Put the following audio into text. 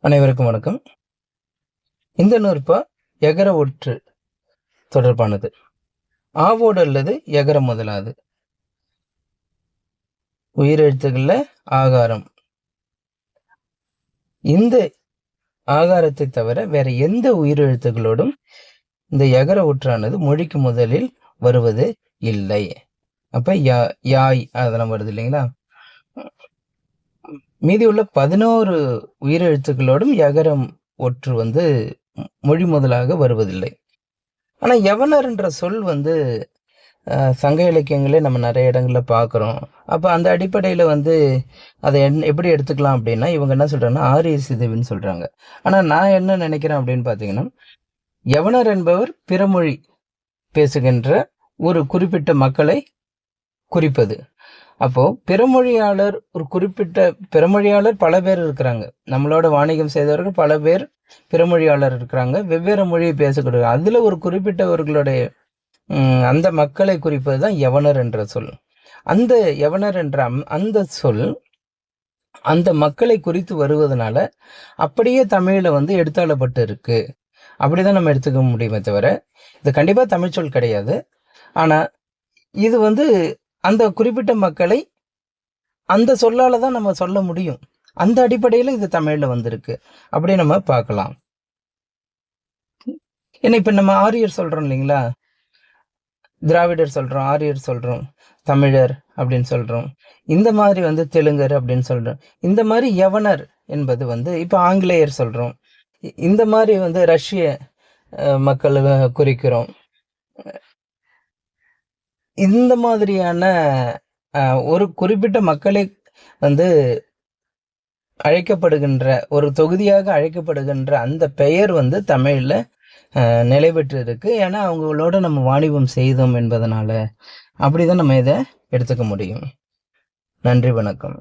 அனைவருக்கும் வணக்கம். இந்த நூற்பா எகர ஒற்று தொடர்பானது. ஆவோடு அல்லது எகர முதலாது. உயிரெழுத்துக்கள்ல ஆகாரம். இந்த ஆகாரத்தை தவிர வேற எந்த உயிரெழுத்துகளோடும் இந்த எகர ஒற்றானது மொழிக்கு முதலில் வருவது இல்லை. அப்ப யாய் அதெல்லாம் வருது இல்லைங்களா? மீதி உள்ள 11 உயிரெழுத்துக்களோடும் எகரம் ஒற்று மொழி முதலாக வருவதில்லை. ஆனா யவனர் என்ற சொல் சங்க இலக்கியங்களே நம்ம நிறைய இடங்கள்ல பார்க்குறோம். அப்ப அந்த அடிப்படையில அதை எப்படி எடுத்துக்கலாம் அப்படின்னா, இவங்க என்ன சொல்றாங்கன்னா ஆரிய சிதைவுன்னு சொல்றாங்க. ஆனா நான் என்ன நினைக்கிறேன் அப்படின்னு பார்த்தீங்கன்னா, யவனர் என்பவர் பிறமொழி பேசுகின்ற ஒரு குறிப்பிட்ட மக்களை குறிப்பது. அப்போ பிறமொழியாளர் பிறமொழியாளர் பல பேர் இருக்கிறாங்க. நம்மளோட வாணிகம் செய்தவர்கள் பல பேர் பிறமொழியாளர் இருக்கிறாங்க. வெவ்வேறு மொழியை பேசக்கூடிய அதுல ஒரு குறிப்பிட்டவர்களுடைய அந்த மக்களை குறிப்பது தான் யவனர் என்ற சொல். அந்த யவனர் என்ற அந்த சொல் அந்த மக்களை குறித்து வருவதனால அப்படியே தமிழ்ல எடுத்தாளப்பட்டு இருக்கு. அப்படிதான் நம்ம எடுத்துக்க முடியுமே தவிர இது கண்டிப்பா தமிழ் சொல் கிடையாது. ஆனா இது அந்த குறிப்பிட்ட மக்களை அந்த சொல்லால தான் நம்ம சொல்ல முடியும். அந்த அடிப்படையில இது தமிழ்ல வந்திருக்கு அப்படி நம்ம பார்க்கலாம். ஏன்னா இப்ப நம்ம ஆரியர் சொல்றோம் இல்லைங்களா, திராவிடர் சொல்றோம், ஆரியர் சொல்றோம், தமிழர் அப்படின்னு சொல்றோம். இந்த மாதிரி தெலுங்கர் அப்படின்னு சொல்றோம். இந்த மாதிரி யவனர் என்பது இப்ப ஆங்கிலேயர் சொல்றோம். இந்த மாதிரி ரஷ்ய மக்களை குறிக்கிறோம். இந்த மாதிரியான ஒரு குறிப்பிட்ட மக்களை அழைக்கப்படுகின்ற ஒரு தொகுதியாக அழைக்கப்படுகின்ற அந்த பெயர் தமிழ்ல நிலை பெற்று இருக்கு. ஏன்னா அவங்களோட நம்ம வாணிபம் செய்தோம் என்பதனால அப்படிதான் நம்ம இதை எடுத்துக்க முடியும். நன்றி, வணக்கம்.